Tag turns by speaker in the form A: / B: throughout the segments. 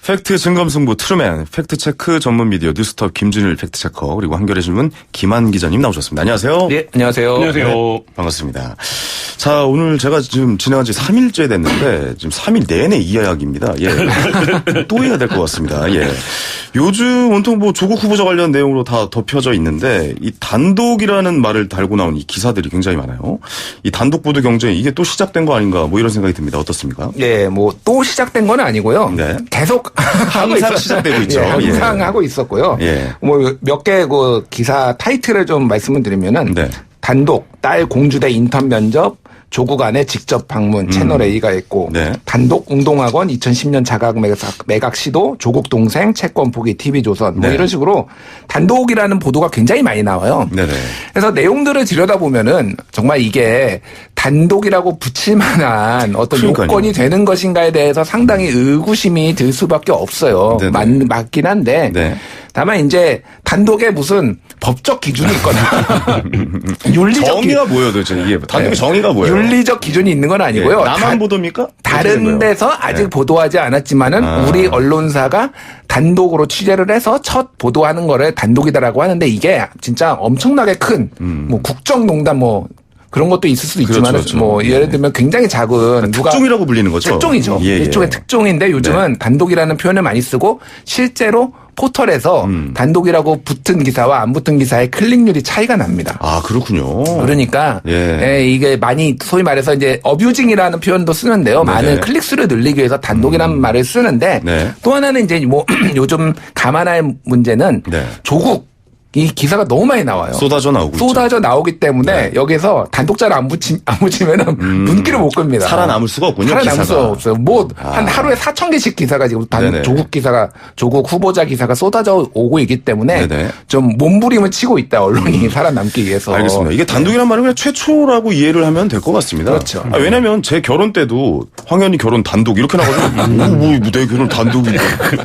A: 팩트 증검승부 트루맨 팩트체크 전문 미디어 뉴스톱 김준일 팩트체커 그리고 한겨레 신문 김한 기자님 나오셨습니다. 안녕하세요.
B: 네, 안녕하세요.
C: 안녕하세요.
A: 네, 반갑습니다. 자, 오늘 제가 지금 진행한 지 3일째 됐는데 지금 3일 내내 이 이야기입니다. 예. 또 해야 될 것 같습니다. 예. 요즘 온통 뭐 조국 후보자 관련 내용으로 다 덮여져 있는데 이 단독이라는 말을 달고 나온 이 기사들이 굉장히 많아요. 이 단독 보도 경쟁 이게 또 시작된 거 아닌가 뭐 이런 생각이 듭니다. 어떻습니까?
B: 네, 뭐 또 시작된 건 아니고요.
A: 네.
B: 계속
A: 항상 시작되고 있죠.
B: 예, 항상
A: 예.
B: 하고 있었고요.
A: 예.
B: 뭐 몇 개 그 기사 타이틀을 좀 말씀을 드리면은
A: 네.
B: 단독 딸 공주대 인턴 면접 조국 안에 직접 방문 채널 A가 있고
A: 네.
B: 단독 공동학원 2010년 자각 매각 시도 조국 동생 채권 포기 TV조선 뭐
A: 네.
B: 이런 식으로 단독이라는 보도가 굉장히 많이 나와요.
A: 네네.
B: 그래서 내용들을 들여다보면은 정말 이게 단독이라고 붙일 만한 어떤
A: 그러니까요.
B: 요건이 되는 것인가에 대해서 상당히 의구심이 들 수밖에 없어요.
A: 네네.
B: 맞긴 한데
A: 네.
B: 다만 이제 단독에 무슨 법적 기준이 있거나 윤리적
A: 정의가 뭐예요 도대체 이게 단독의 정의가 뭐예요?
B: 윤리적 기준이 있는 건 아니고요.
A: 예. 나만 보도입니까?
B: 다른 데서 아직
A: 네.
B: 보도하지 않았지만은 우리 언론사가 단독으로 취재를 해서 첫 보도하는 거를 단독이다라고 하는데 이게 진짜 엄청나게 큰 뭐 국정농단 뭐 그런 것도 있을 수도 있지만
A: 그렇죠.
B: 뭐 예를 들면 굉장히 작은 누가
A: 특종이라고 불리는 거죠.
B: 특종이죠.
A: 예, 예.
B: 일종의 특종인데 요즘은 단독이라는 표현을 많이 쓰고 실제로 포털에서 단독이라고 붙은 기사와 안 붙은 기사의 클릭률이 차이가 납니다.
A: 아 그렇군요.
B: 그러니까
A: 예.
B: 이게 많이 소위 말해서 이제 어뷰징이라는 표현도 쓰는데요.
A: 네네.
B: 많은 클릭수를 늘리기 위해서 단독이라는 말을 쓰는데
A: 네.
B: 또 하나는 이제 뭐 요즘 감안할 문제는
A: 네.
B: 조국 이 기사가 너무 많이 나와요.
A: 쏟아져 나오고
B: 쏟아져 나오기 때문에
A: 네.
B: 여기서 단독자를 안 붙이면은 눈길을 못 끕니다.
A: 살아남을 수가 없군요.
B: 살아남을
A: 기사가.
B: 수가 없어요. 뭐 한 하루에 4,000개씩 기사가 지금
A: 네네.
B: 조국 후보자 기사가 쏟아져 오고 있기 때문에
A: 네네.
B: 좀 몸부림을 치고 있다 언론이 살아남기 위해서.
A: 알겠습니다. 이게 단독이란 말은 그냥 최초라고 이해를 하면 될 것 같습니다.
B: 그렇죠.
A: 왜냐하면 제 결혼 때도 황현희 결혼 단독 이렇게 나가지고 내 결혼 단독이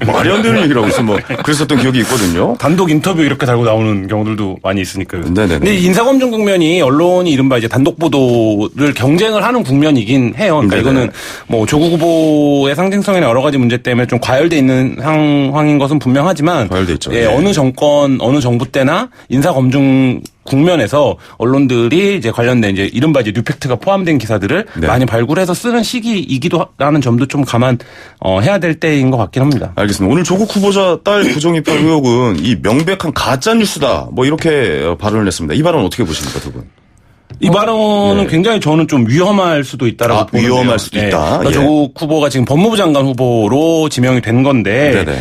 A: 말이 안 되는 얘기라고 해서 뭐 그랬었던 기억이 있거든요.
C: 단독 인터뷰 이렇게 달고 나오는 경우들도 많이 있으니까요.
A: 네네네.
C: 근데 인사검증 국면이 언론이 이른바 이제 단독 보도를 경쟁을 하는 국면이긴 해요. 그러니까
A: 네네.
C: 이거는 뭐 조국 후보의 상징성이나 여러 가지 문제 때문에 좀 과열돼 있는 상황인 것은 분명하지만
A: 과열돼 있죠.
C: 예,
A: 네.
C: 어느 정권, 어느 정부 때나 인사검증 국면에서 언론들이 이제 관련된 이제 이른바 이제 뉴팩트가 포함된 기사들을
A: 네.
C: 많이 발굴해서 쓰는 시기이기도 하는 점도 좀 해야 될 때인 것 같긴 합니다.
A: 알겠습니다. 오늘 조국 후보자 딸 부정입학 의혹은 이 명백한 가짜 뉴스다. 뭐 이렇게 발언을 했습니다. 이 발언 어떻게 보십니까, 두 분?
C: 이 발언은
A: 네.
C: 굉장히 저는 좀 위험할 수도 있다라고 보는데요.
A: 위험할 수도 있다.
C: 그러니까
A: 예.
C: 조국 후보가 지금 법무부 장관 후보로 지명이 된 건데
A: 네네.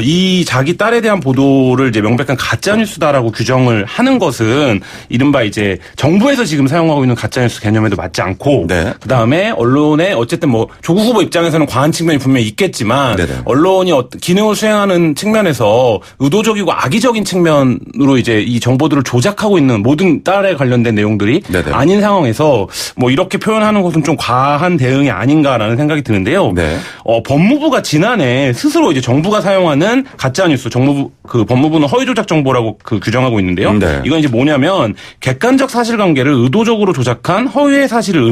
C: 이 자기 딸에 대한 보도를 이제 명백한 가짜 뉴스다라고 규정을 하는 것은 이른바 이제 정부에서 지금 사용하고 있는 가짜 뉴스 개념에도 맞지 않고
A: 네.
C: 그다음에 언론에 어쨌든 뭐 조국 후보 입장에서는 과한 측면이 분명히 있겠지만
A: 네네.
C: 언론이 기능을 수행하는 측면에서 의도적이고 악의적인 측면으로 이제 이 정보들을 조작하고 있는 모든 딸에 관련된 내용들이
A: 네네.
C: 아닌 상황에서 뭐 이렇게 표현하는 것은 좀 과한 대응이 아닌가라는 생각이 드는데요.
A: 네.
C: 법무부가 지난해 스스로 이제 정부가 사용하는 가짜 뉴스, 법무부는 허위 조작 정보라고 규정하고 있는데요.
A: 네.
C: 이건 이제 뭐냐면 객관적 사실관계를 의도적으로 조작한 허위의 사실을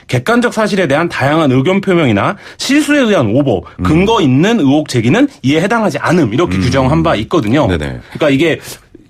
C: 객관적 사실에 대한 다양한 의견 표명이나 실수에 의한 오보, 근거 있는 의혹 제기는 이에 해당하지 않음 이렇게 규정한 바 있거든요.
A: 네네.
C: 그러니까 이게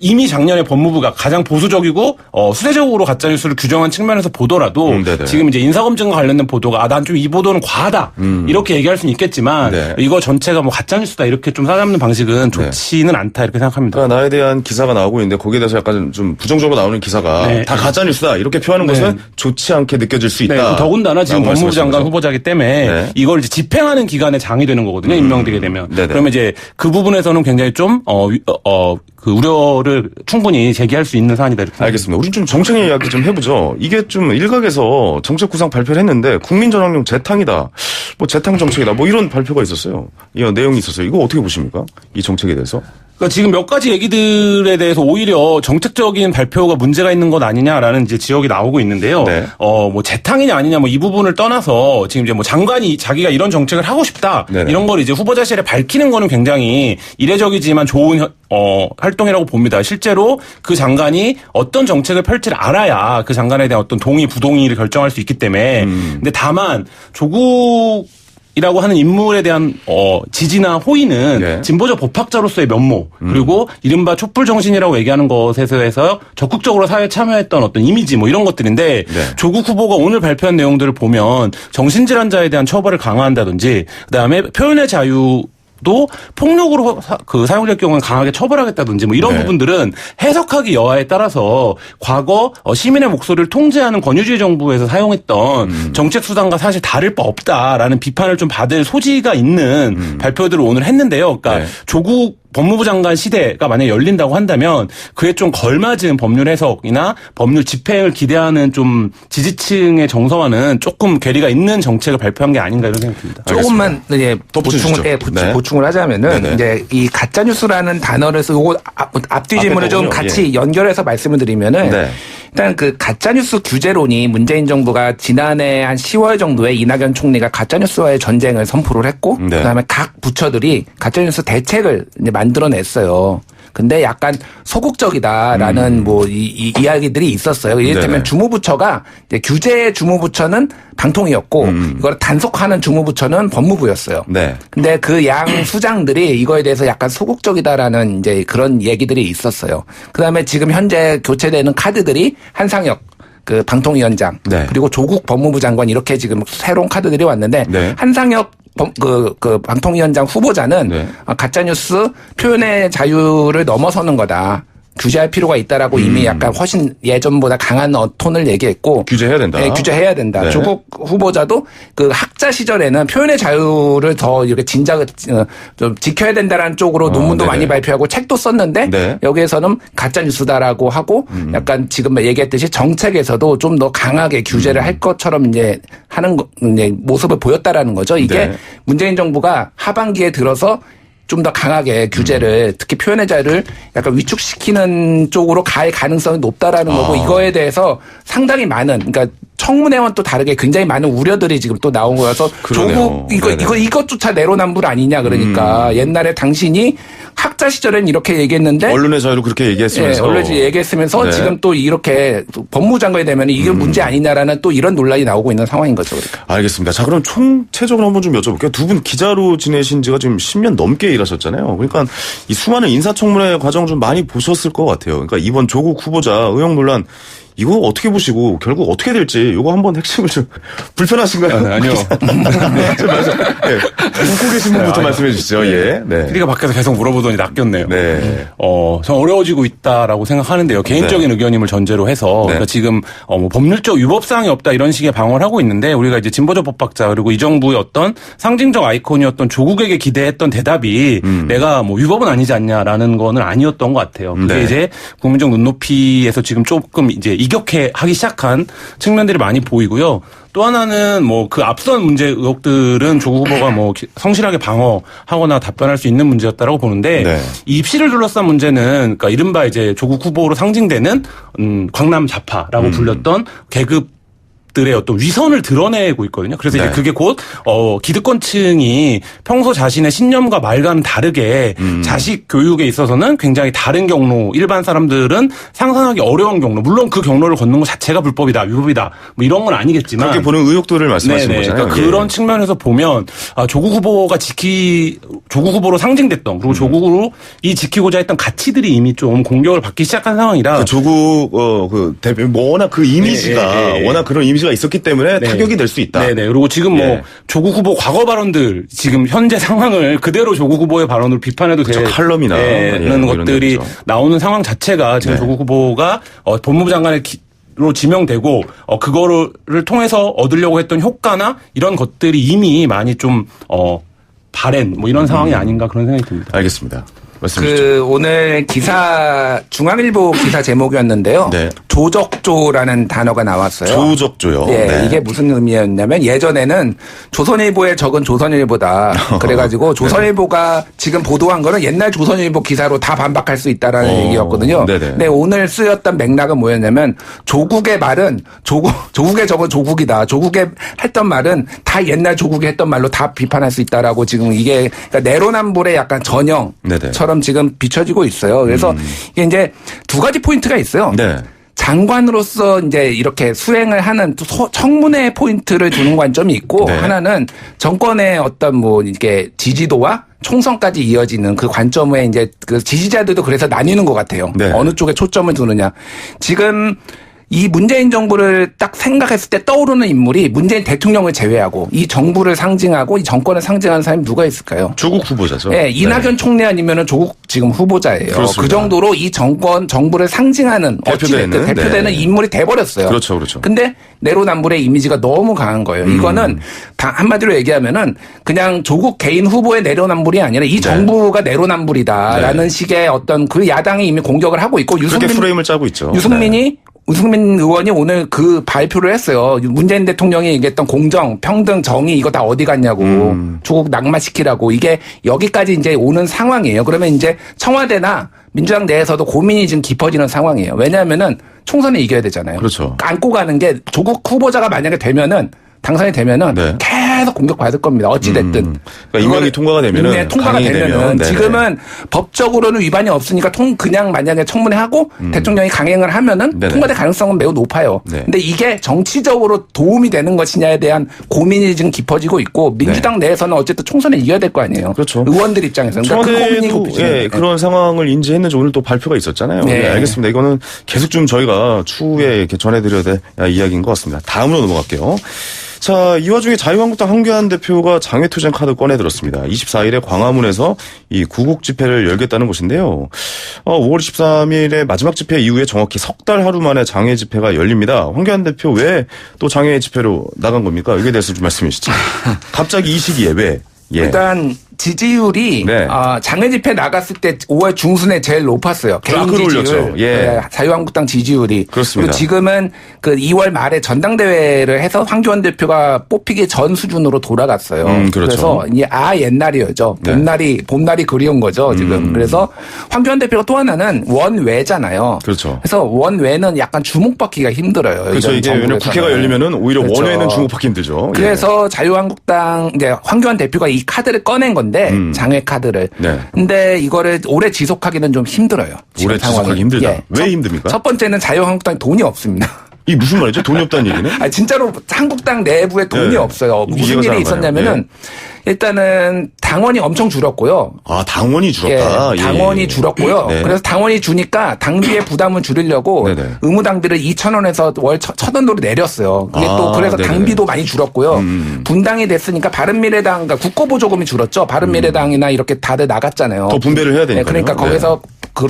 C: 이미 작년에 법무부가 가장 보수적이고 수세적으로 가짜뉴스를 규정한 측면에서 보더라도 지금 이제 인사검증과 관련된 보도가 난 좀 이 보도는 과하다 이렇게 얘기할 수는 있겠지만
A: 네.
C: 이거 전체가 뭐 가짜뉴스다 이렇게 좀 사잡는 방식은 좋지는 않다 이렇게 생각합니다.
A: 그러니까 나에 대한 기사가 나오고 있는데 거기에 대해서 약간 좀 부정적으로 나오는 기사가
C: 네.
A: 다 가짜뉴스다 이렇게 표하는 것은 좋지 않게 느껴질 수 있다.
C: 네, 더군다나 지금 법무부 장관 후보자기 때문에
A: 네.
C: 이걸 이제 집행하는 기관에 장이 되는 거거든요. 임명되게 되면.
A: 네네.
C: 그러면 이제 그 부분에서는 굉장히 좀 그 우려를 충분히 제기할 수 있는 사안이다 이렇게.
A: 알겠습니다. 우리 좀 정책 이야기 좀 해보죠. 이게 좀 일각에서 정책 구상 발표를 했는데 국민전환용 재탕이다. 뭐 재탕 정책이다. 뭐 이런 발표가 있었어요. 이 내용이 있었어요. 이거 어떻게 보십니까? 이 정책에 대해서?
C: 그러니까 지금 몇 가지 얘기들에 대해서 오히려 정책적인 발표가 문제가 있는 것 아니냐라는 이제 지적이 나오고 있는데요.
A: 네.
C: 뭐 재탕이냐 아니냐 뭐 이 부분을 떠나서 지금 이제 뭐 장관이 자기가 이런 정책을 하고 싶다.
A: 네네.
C: 이런 걸 이제 후보자실에 밝히는 거는 굉장히 이례적이지만 좋은 활동이라고 봅니다. 실제로 그 장관이 어떤 정책을 펼칠지 알아야 그 장관에 대한 어떤 동의 부동의를 결정할 수 있기 때문에. 근데 다만 조국 이라고 하는 인물에 대한 지지나 호의는
A: 네.
C: 진보적 법학자로서의 면모 그리고 이른바 촛불 정신이라고 얘기하는 것에서 적극적으로 사회에 참여했던 어떤 이미지 뭐 이런 것들인데
A: 네.
C: 조국 후보가 오늘 발표한 내용들을 보면 정신질환자에 대한 처벌을 강화한다든지 그다음에 표현의 자유 도 폭력으로 사용될 경우는 강하게 처벌하겠다든지 뭐 이런
A: 네.
C: 부분들은 해석하기 여하에 따라서 과거 시민의 목소리를 통제하는 권위주의 정부에서 사용했던 정책 수단과 사실 다를 바 없다라는 비판을 좀 받을 소지가 있는 발표들을 오늘 했는데요. 그러니까
A: 네.
C: 조국 법무부 장관 시대가 만약에 열린다고 한다면 그에 좀 걸맞은 법률 해석이나 법률 집행을 기대하는 좀 지지층의 정서와는 조금 괴리가 있는 정책을 발표한 게 아닌가 이런 생각이 듭니다.
B: 조금만 이제
A: 덧붙여주시죠.
B: 보충을 하자면은
A: 네네.
B: 이제 이 가짜 뉴스라는 단어를 쓰고 요거 앞뒤 질문을 좀
A: 거군요.
B: 같이 연결해서 말씀을 드리면은
A: 네.
B: 일단 그 가짜 뉴스 규제론이 문재인 정부가 지난해 한 10월 정도에 이낙연 총리가 가짜 뉴스와의 전쟁을 선포를 했고
A: 네.
B: 그다음에 각 부처들이 가짜 뉴스 대책을 이제 만들어냈어요. 근데 약간 소극적이다라는 뭐 이야기들이 있었어요. 이를테면
A: 네네.
B: 주무부처가 이제 규제 주무부처는 방통위였고 이걸 단속하는 주무부처는 법무부였어요.
A: 네.
B: 근데 그 양 수장들이 이거에 대해서 약간 소극적이다라는 이제 그런 얘기들이 있었어요. 그다음에 지금 현재 교체되는 카드들이 한상혁 그 방통위원장
A: 네.
B: 그리고 조국 법무부 장관 이렇게 지금 새로운 카드들이 왔는데
A: 네.
B: 한상혁 그 방통위원장 후보자는
A: 네.
B: 가짜뉴스 표현의 자유를 넘어서는 거다. 규제할 필요가 있다라고 이미 약간 훨씬 예전보다 강한 톤을 얘기했고
A: 규제해야 된다.
B: 네, 규제해야 된다.
A: 네.
B: 조국 후보자도 그 학자 시절에는 표현의 자유를 더 이렇게 좀 지켜야 된다라는 쪽으로 논문도
A: 네네.
B: 많이 발표하고 책도 썼는데
A: 네.
B: 여기에서는 가짜 뉴스다라고 하고 약간 지금 얘기했듯이 정책에서도 좀 더 강하게 규제를 할 것처럼 이제 하는 이제 모습을 보였다라는 거죠. 이게
A: 네.
B: 문재인 정부가 하반기에 들어서 좀 더 강하게 규제를 특히 표현의 자유를 약간 위축시키는 쪽으로 갈 가능성이 높다라는 거고 이거에 대해서 상당히 많은 그러니까 청문회와는 또 다르게 굉장히 많은 우려들이 지금 또 나온 거여서
A: 그러네요.
B: 조국 이것조차 내로남불 아니냐 그러니까 옛날에 당신이 학자 시절엔 이렇게 얘기했는데
A: 언론의 자유를 그렇게 얘기했으면서.
B: 네, 언론이 얘기했으면서
A: 네.
B: 지금 또 이렇게 법무장관이 되면 이게 문제 아니냐라는 또 이런 논란이 나오고 있는 상황인 거죠. 그러니까.
A: 알겠습니다. 자, 그럼 총체적으로 한번 좀 여쭤볼게요. 두 분 기자로 지내신 지가 지금 10년 넘게 일하셨잖아요. 그러니까 이 수많은 인사청문회 과정 좀 많이 보셨을 것 같아요. 그러니까 이번 조국 후보자 의혹 논란 이거 어떻게 보시고 결국 어떻게 될지 이거 한번 핵심을 좀 불편하신가요?
C: 아니요.
A: 네. 웃고 계신 분부터 말씀해 주시죠. 예. 네.
C: PD가 밖에서 계속 물어보더니 낚였네요.
A: 네.
C: 좀 어려워지고 있다라고 생각하는데요. 개인적인 의견임을 전제로 해서
A: 네.
C: 그러니까 지금 뭐 법률적 위법사항이 없다 이런 식의 방어를 하고 있는데 우리가 이제 진보적 법학자 그리고 이 정부의 어떤 상징적 아이콘이었던 조국에게 기대했던 대답이 내가 뭐 위법은 아니지 않냐라는 거는 아니었던 것 같아요. 그게
A: 네.
C: 이제 국민적 눈높이에서 지금 조금 이제 이격해 하기 시작한 측면들이 많이 보이고요. 또 하나는 뭐 그 앞선 문제 의혹들은 조국 후보가 뭐 성실하게 방어하거나 답변할 수 있는 문제였다라고 보는데
A: 네.
C: 이 입시를 둘러싼 문제는 그러니까 이른바 이제 조국 후보로 상징되는 광남 좌파라고 불렸던 계급 들의 어떤 위선을 드러내고 있거든요. 그래서
A: 네.
C: 이제 그게 곧 기득권층이 평소 자신의 신념과 말과는 다르게 자식 교육에 있어서는 굉장히 다른 경로, 일반 사람들은 상상하기 어려운 경로, 물론 그 경로를 걷는 것 자체가 불법이다, 위법이다, 뭐 이런 건 아니겠지만
A: 그렇게 보는 의혹들을 말씀하시는
C: 네네.
A: 거잖아요.
C: 그러니까
A: 예.
C: 그런 측면에서 보면 조국 후보가 조국 후보로 상징됐던 그리고 조국으로 이 지키고자 했던 가치들이 이미 좀 공격을 받기 시작한 상황이라
A: 그 조국 그 대표 뭐 워낙 그 이미지가
C: 예.
A: 워낙 그런 이미지가 있었기 때문에
C: 네.
A: 타격이 될 수 있다.
C: 네네. 그리고 지금 뭐
A: 예.
C: 조국 후보 과거 발언들 지금 현재 상황을 그대로 조국 후보의 발언을 비판해도 되는
A: 칼럼이나 예, 뭐 이런
C: 것들이
A: 거죠.
C: 나오는 상황 자체가 지금
A: 네.
C: 조국 후보가 법무부 장관의 로 지명되고 그거를 통해서 얻으려고 했던 효과나 이런 것들이 이미 많이 좀 발행 뭐 이런 상황이 아닌가 그런 생각이 듭니다.
A: 알겠습니다. 말씀해 주시죠.
B: 그 오늘 기사 중앙일보 기사 제목이었는데요.
A: 네.
B: 조적조라는 단어가 나왔어요.
A: 조적조요.
B: 예,
A: 네.
B: 이게 무슨 의미였냐면 예전에는 조선일보의 적은 조선일보다. 그래가지고 조선일보가 지금 보도한 거는 옛날 조선일보 기사로 다 반박할 수 있다라는 얘기였거든요.
A: 네네.
B: 근데 오늘 쓰였던 맥락은 뭐였냐면 조국의 말은 조국의 적은 조국이다. 조국의 했던 말은 다 옛날 조국이 했던 말로 다 비판할 수 있다라고 지금 이게 그러니까 내로남불의 약간 전형처럼 지금 비춰지고 있어요. 그래서 이게 이제 두 가지 포인트가 있어요.
A: 네.
B: 장관으로서 이제 이렇게 수행을 하는 또 청문회 포인트를 두는 관점이 있고
A: 네.
B: 하나는 정권의 어떤 뭐 이게 지지도와 총선까지 이어지는 그 관점에 이제 그 지지자들도 그래서 나뉘는 것 같아요.
A: 네.
B: 어느 쪽에 초점을 두느냐. 지금 이 문재인 정부를 딱 생각했을 때 떠오르는 인물이 문재인 대통령을 제외하고 이 정부를 상징하고 이 정권을 상징하는 사람이 누가 있을까요?
A: 조국 후보자죠.
B: 네, 이낙연 총리 아니면은 조국 지금 후보자예요.
A: 그렇습니다.
B: 그 정도로 이 정부를 상징하는 어찌됐든 대표되는
A: 네.
B: 인물이 돼버렸어요.
A: 그렇죠, 그렇죠.
B: 근데 내로남불의 이미지가 너무 강한 거예요. 이거는 한마디로 얘기하면은 그냥 조국 개인 후보의 내로남불이 아니라 이 정부가 내로남불이다라는 식의 어떤 그 야당이 이미 공격을 하고 있고
A: 그렇게 프레임을 짜고 있죠.
B: 유승민 의원이 오늘 그 발표를 했어요. 문재인 대통령이 얘기했던 공정, 평등, 정의 이거 다 어디 갔냐고. 조국 낙마시키라고. 이게 여기까지 이제 오는 상황이에요. 그러면 이제 청와대나 민주당 내에서도 고민이 지금 깊어지는 상황이에요. 왜냐하면은 총선에 이겨야 되잖아요.
A: 그렇죠.
B: 안고 가는 게 조국 후보자가 만약에 되면은 당선이 되면은
A: 네.
B: 계속 공격받을 겁니다. 어찌됐든.
A: 그러니까 임명이 통과가 되면은
B: 통과가 되면은
A: 네네.
B: 지금은 법적으로는 위반이 없으니까 그냥 만약에 청문회 하고 대통령이 강행을 하면은
A: 네네.
B: 통과될 가능성은 매우 높아요.
A: 네.
B: 근데 이게 정치적으로 도움이 되는 것이냐에 대한 고민이 지금 깊어지고 있고 민주당 내에서는 어쨌든 총선에 이겨야 될 거 아니에요.
A: 그렇죠.
B: 의원들 입장에서는 그러니까 그 고민이
A: 청와대도
B: 깊어지는
A: 그런 상황을 인지했는지 오늘 또 발표가 있었잖아요.
B: 네.
A: 네, 알겠습니다. 이거는 계속 좀 저희가 추후에 이렇게 전해드려야 될 이야기인 것 같습니다. 다음으로 넘어갈게요. 자, 이 와중에 자유한국당 황교안 대표가 장외투쟁 카드 꺼내들었습니다. 24일에 광화문에서 이 구국 집회를 열겠다는 것인데요. 5월 23일에 마지막 집회 이후에 정확히 석 달 하루 만에 장외 집회가 열립니다. 황교안 대표 왜 또 장외 집회로 나간 겁니까? 이게 대해서 좀 말씀해 주시죠. 갑자기 이 시기에 왜? 예.
B: 일단 지지율이
A: 네.
B: 장외 집회 나갔을 때 5월 중순에 제일 높았어요. 개인
A: 끌어올렸죠.
B: 지지율.
A: 예.
B: 네, 자유한국당 지지율이.
A: 그렇습니다.
B: 그리고 지금은 그 2월 말에 전당대회를 해서 황교안 대표가 뽑히기 전 수준으로 돌아갔어요.
A: 그렇죠.
B: 그래서 이제 봄날이죠.
A: 네.
B: 봄날이 그리운 거죠, 지금. 그래서 황교안 대표가 또 하나는 원외잖아요.
A: 그렇죠.
B: 그래서 원외는 약간 주목받기가 힘들어요.
A: 그렇죠.
B: 이런
A: 이게 왜냐면
B: 정부에서는.
A: 국회가 열리면은 오히려
B: 그렇죠.
A: 원외는 주목받기 힘들죠.
B: 그래서 자유한국당 이제 황교안 대표가 이 카드를 꺼낸 건데 장외 카드를.
A: 네.
B: 근데 이거를 오래 지속하기는 좀 힘들어요. 지금
A: 오래 지속하기
B: 상황이.
A: 힘들다.
B: 예.
A: 왜 힘듭니까?
B: 첫 번째는 자유한국당이 돈이 없습니다.
A: 이 무슨 말이죠? 돈이 없다는 얘기는?
B: 아니 진짜로 한국당 내부에 돈이
A: 네.
B: 없어요.
A: 이해가
B: 무슨
A: 잘
B: 일이
A: 안
B: 있었냐면은
A: 가네요.
B: 일단은 당원이 엄청 줄었고요.
A: 아, 당원이 줄었다.
B: 예, 당원이 줄었고요.
A: 네.
B: 그래서 당원이 주니까 당비의 부담을 줄이려고
A: 네네.
B: 의무당비를 2,000원에서 월 1,000원으로 내렸어요. 그게
A: 아,
B: 또 그래서
A: 네네.
B: 당비도 많이 줄었고요. 분당이 됐으니까 바른미래당, 그러니까 국고보조금이 줄었죠. 바른미래당이나 이렇게 다들 나갔잖아요.
A: 더 분배를 해야 되니까요.
B: 그러니까 거기서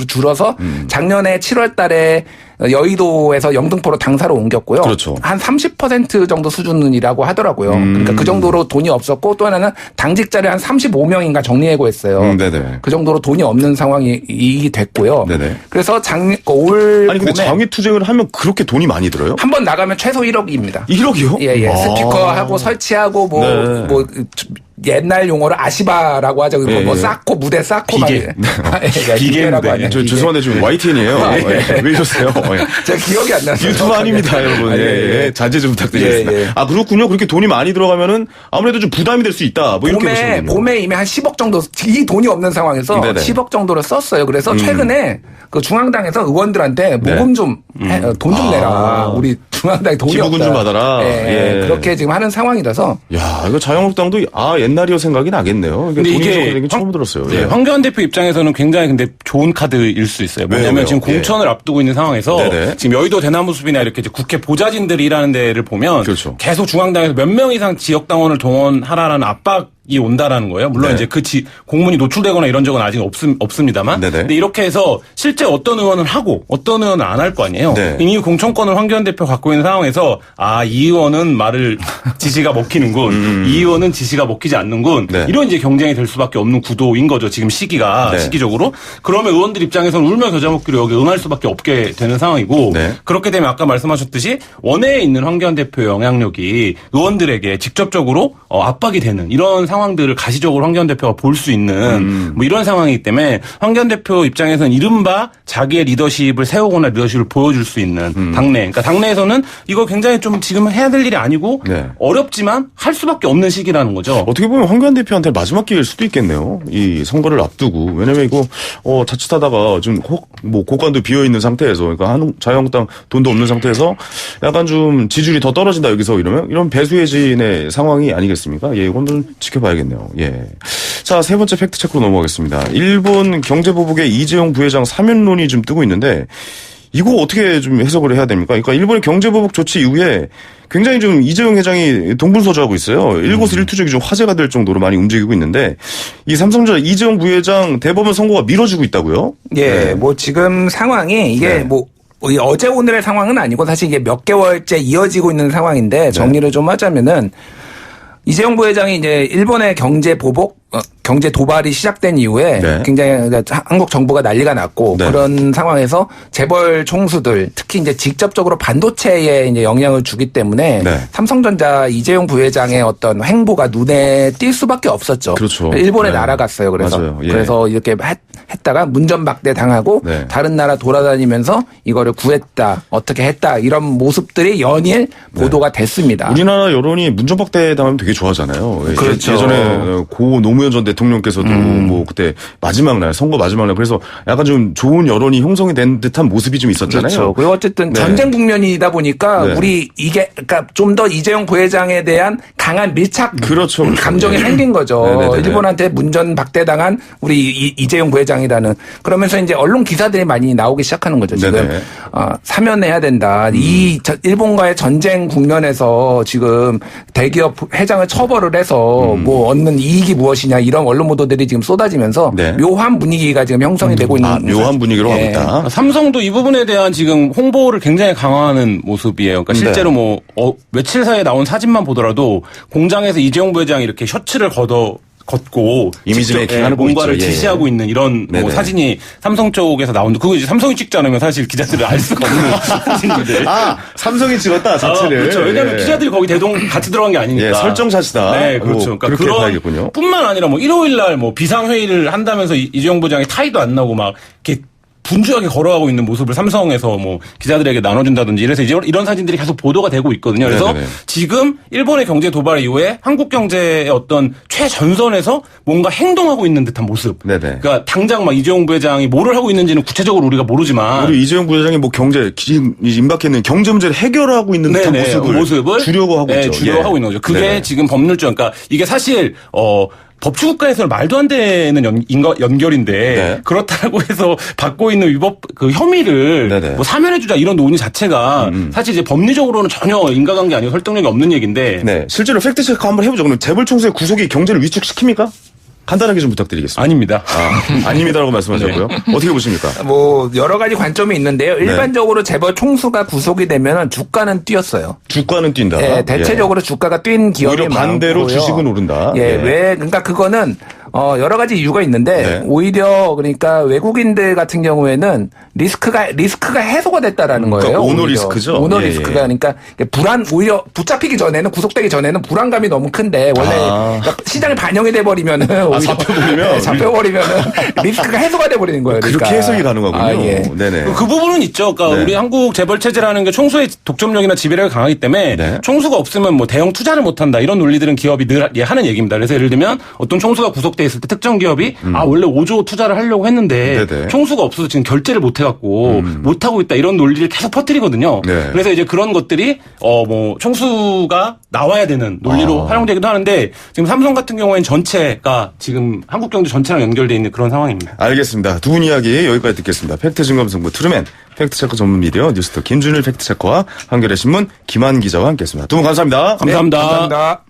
B: 줄어서 작년에 7월 달에 여의도에서 영등포로 당사로 옮겼고요.
A: 그렇죠.
B: 한 30% 정도 수준이라고 하더라고요. 그러니까 그 정도로 돈이 없었고 또 하나는 당직자를 한 35명인가 정리해고했어요.
A: 네네.
B: 그 정도로 돈이 없는 상황이 됐고요.
A: 네네.
B: 그래서 올
A: 아니, 근데
B: 봄에
A: 장외 투쟁을 하면 그렇게 돈이 많이 들어요?
B: 한 번 나가면 최소 1억입니다.
A: 1억이요?
B: 예.
A: 아.
B: 스피커하고 설치하고
A: 네.
B: 옛날 용어로 아시바라고 하죠.
A: 예,
B: 뭐
A: 예.
B: 쌓고 무대 쌓고
C: 비계.
B: 비계라고
C: 무대.
B: 하네요.
A: 죄송한데 지금 YTN이에요. 왜 이러세요?
B: 제가 기억이 안 나서
A: 유튜브 아닙니다, 여러분.
B: 아,
A: 예. 자제 좀 부탁드리겠습니다.
B: 예, 예.
A: 아, 그렇군요. 그렇게 돈이 많이 들어가면은 아무래도 좀 부담이 될 수 있다. 뭐 이렇게 보시면
B: 봄에 이미 한 10억 정도, 이 돈이 없는 상황에서
A: 네네.
B: 10억 정도를 썼어요. 그래서 최근에 그 중앙당에서 의원들한테
A: 네.
B: 모금 좀, 돈 좀 내라. 우리 중앙당에 돈이
A: 기부금
B: 없다.
A: 좀 받아라.
B: 예,
A: 예.
B: 그렇게 지금 하는 상황이라서.
A: 야, 이거 자유한국당도 옛날이요 생각이 나겠네요.
C: 근데
A: 돈이
C: 이게
A: 부족한 얘기 처음 들었어요.
C: 네, 황교안 대표 입장에서는 굉장히 근데 좋은 카드일 수 있어요. 뭐냐면
A: 왜요?
C: 지금 공천을 앞두고 있는 상황에서
A: 네네.
C: 지금 여의도 대나무숲이나 이렇게 이제 국회 보좌진들이 일하는 데를 보면
A: 그렇죠.
C: 계속 중앙당에서 몇 명 이상 지역 당원을 동원하라는 압박이 온다라는 거예요. 물론
A: 네.
C: 이제 그 공문이 노출되거나 이런 적은 아직 없습니다만.
A: 네네.
C: 근데 이렇게 해서 실제 어떤 의원은 하고 어떤 의원은 안 할 거 아니에요.
A: 네.
C: 이미 공천권을 황교안 대표 갖고 있는 상황에서 이 의원은 말을 지시가 먹히는군. 이 의원은 지시가 먹히지 않는군.
A: 네.
C: 이런 이제 경쟁이 될 수밖에 없는 구도인 거죠. 지금
A: 네.
C: 시기적으로. 그러면 의원들 입장에서는 울며 겨자 먹기로 여기 응할 수밖에 없게 되는 상황이고
A: 네.
C: 그렇게 되면 아까 말씀하셨듯이 원내에 있는 황교안 대표의 영향력이 의원들에게 직접적으로 압박이 되는 이런 상황 상황들을 가시적으로 황교안 대표가 볼 수 있는 뭐 이런 상황이기 때문에 황교안 대표 입장에서는 이른바 자기의 리더십을 세우거나 리더십을 보여줄 수 있는 당내. 그러니까 당내에서는 이거 굉장히 좀 지금 해야 될 일이 아니고
A: 네.
C: 어렵지만 할 수밖에 없는 시기라는 거죠.
A: 어떻게 보면 황교안 대표한테 마지막 기회일 수도 있겠네요. 이 선거를 앞두고. 왜냐면 이거 자칫하다가 좀 고관도 비어 있는 상태에서, 그러니까 자유한국당 돈도 없는 상태에서 약간 좀 지지율이 더 떨어진다 여기서 이런 배수해진의 상황이 아니겠습니까? 예, 이건 좀 지켜봐야겠네요. 예. 자, 세 번째 팩트 체크로 넘어가겠습니다. 일본 경제보복의 이재용 부회장 사면론이 좀 뜨고 있는데 이거 어떻게 좀 해석을 해야 됩니까? 그러니까 일본의 경제보복 조치 이후에 굉장히 좀 이재용 회장이 동분서주하고 있어요. 일거수일투족이 좀 화제가 될 정도로 많이 움직이고 있는데 이 삼성전자 이재용 부회장 대법원 선고가 미뤄지고 있다고요?
B: 예,
A: 네.
B: 뭐 지금 상황이 이게
A: 네.
B: 뭐 어제 오늘의 상황은 아니고 사실 이게 몇 개월째 이어지고 있는 상황인데 정리를 좀 하자면은 이재용 부회장이 이제 일본의 경제 보복, 경제 도발이 시작된 이후에
A: 네.
B: 굉장히 한국 정부가 난리가 났고
A: 네.
B: 그런 상황에서 재벌 총수들 특히 이제 직접적으로 반도체에 이제 영향을 주기 때문에
A: 네.
B: 삼성전자 이재용 부회장의 어떤 행보가 눈에 띌 수밖에 없었죠.
A: 그렇죠.
B: 일본에
A: 네.
B: 날아갔어요. 그래서
A: 맞아요. 예.
B: 그래서 이렇게 했다가 문전박대 당하고
A: 네.
B: 다른 나라 돌아다니면서 이거를 구했다, 어떻게 했다 이런 모습들이 연일 보도가 됐습니다.
A: 우리나라 여론이 문전박대 당하면 되게 좋아하잖아요.
B: 그렇죠.
A: 예전에 고 노무현 전 대통령께서도 뭐 그때 마지막 날 선거 마지막 날 그래서 약간 좀 좋은 여론이 형성이 된 듯한 모습이 좀 있었잖아요.
B: 그렇죠. 그리고 어쨌든
A: 네.
B: 전쟁 국면이다 보니까
A: 네.
B: 우리 이게 그러니까 좀 더 이재용 부회장에 대한 강한 밀착
A: 그렇죠.
B: 감정이 생긴 거죠.
A: 네네네.
B: 일본한테 문전박대당한 우리 이재용 부회장이라는 그러면서 이제 언론 기사들이 많이 나오기 시작하는 거죠. 지금
A: 네네.
B: 사면해야 된다. 일본과의 전쟁 국면에서 지금 대기업 회장을 처벌을 해서 뭐 얻는 이익이 무엇이냐 이런 언론 보도들이 지금 쏟아지면서
A: 네.
B: 묘한 분위기가 지금 형성이 되고 있는
A: 묘한 분위기로
B: 예.
A: 가고 있다.
C: 삼성도 이 부분에 대한 지금 홍보를 굉장히 강화하는 모습이에요. 그러니까 실제로
A: 네.
C: 뭐 며칠 사이에 나온 사진만 보더라도 공장에서 이재용 부회장이 이렇게 셔츠를 걷고
A: 이미지
C: 직접,
A: 메이킹하는 거
C: 뭔가를
A: 있죠. 예.
C: 지시하고 있는 이런 뭐
A: 네네.
C: 사진이 삼성 쪽에서 나오는데 그거 이제 삼성이 찍지 않으면 사실 기자들을 알 수가 없는 사진인데.
A: 삼성이 찍었다 자체를.
C: 그렇죠. 왜냐하면
A: 예.
C: 기자들이 거기 대동 같이 들어간 게 아니니까.
A: 예, 설정샷이다.
C: 네, 그렇죠. 그러니까
A: 그렇게
C: 그런
A: 봐야겠군요.
C: 뿐만 아니라 뭐 일요일 날 뭐 비상 회의를 한다면서 이재용 부장이 타이도 안 나고 막 이렇게 분주하게 걸어가고 있는 모습을 삼성에서 뭐 기자들에게 나눠준다든지 이래서 이제 이런 사진들이 계속 보도가 되고 있거든요. 그래서
A: 네네네.
C: 지금 일본의 경제 도발 이후에 한국 경제의 어떤 최전선에서 뭔가 행동하고 있는 듯한 모습.
A: 네네.
C: 그러니까 당장 막 이재용 부회장이 뭐를 하고 있는지는 구체적으로 우리가 모르지만
A: 우리 이재용 부회장이 뭐 임박해 있는 경제 문제를 해결하고 있는 듯한
C: 네네,
A: 모습을 주려고 하고 있죠.
C: 주려고
A: 예.
C: 하고 있는 거죠. 그게
A: 네네.
C: 지금 법률적, 그러니까 이게 사실 법치국가에서는 말도 안 되는 연결인데
A: 네.
C: 그렇다고 해서 받고 있는 위법 그 혐의를
A: 네네.
C: 뭐 사면해주자 이런 논의 자체가 사실 이제 법리적으로는 전혀 인과관계 아니고 설득력이 없는 얘기인데
A: 네, 실제로 팩트 체크 한번 해보죠. 그럼 재벌 총수의 구속이 경제를 위축시킵니까? 간단하게 좀 부탁드리겠습니다.
C: 아닙니다.
A: 아닙니다라고 말씀하셨고요. 어떻게 보십니까?
B: 뭐 여러 가지 관점이 있는데요.
A: 네.
B: 일반적으로 재벌 총수가 구속이 되면 주가는 뛰었어요.
A: 주가는 뛴다.
B: 예, 대체적으로 주가가 뛴 기업이
A: 오히려 반대로
B: 많고요.
A: 주식은 오른다.
B: 예,
A: 예.
B: 왜 그러니까 그거는 여러 가지 이유가 있는데
A: 네.
B: 오히려 그러니까 외국인들 같은 경우에는 리스크가 해소가 됐다라는
A: 그러니까
B: 거예요.
A: 오너
B: 오히려.
A: 리스크죠.
B: 오너
A: 예,
B: 리스크가
A: 예.
B: 그러니까 오히려 붙잡히기 전에는 구속되기 전에는 불안감이 너무 큰데 원래 그러니까 시장에 반영이 돼 버리면은 잡혀버리면은 리스크가 해소가 돼 버리는 거예요.
A: 그렇게
B: 그러니까.
A: 해석이 가능하군요.
B: 예.
A: 네네.
C: 그 부분은 있죠. 그러니까
A: 네.
C: 우리 한국 재벌 체제라는 게 총수의 독점력이나 지배력이 강하기 때문에
A: 네.
C: 총수가 없으면 뭐 대형 투자를 못한다 이런 논리들은 기업이 늘 하는 얘기입니다. 그래서 예를 들면 어떤 총수가 구속돼 있을 때 특정 기업이 원래 5조 투자를 하려고 했는데
A: 네네.
C: 총수가 없어서 지금 결제를 못 해갖고 못 하고 있다 이런 논리를 계속 퍼뜨리거든요.
A: 네.
C: 그래서 이제 그런 것들이 뭐 총수가 나와야 되는 논리로 활용되기도 하는데 지금 삼성 같은 경우에는 전체가 지금 한국 경제 전체랑 연결돼 있는 그런 상황입니다.
A: 알겠습니다. 두 분 이야기 여기까지 듣겠습니다. 팩트 증검 승부 트루맨 팩트체크 전문 미디어 뉴스톱 김준일 팩트체커와 한겨레신문 김한 기자와 함께했습니다. 두 분 감사합니다.
C: 감사합니다.
B: 감사합니다.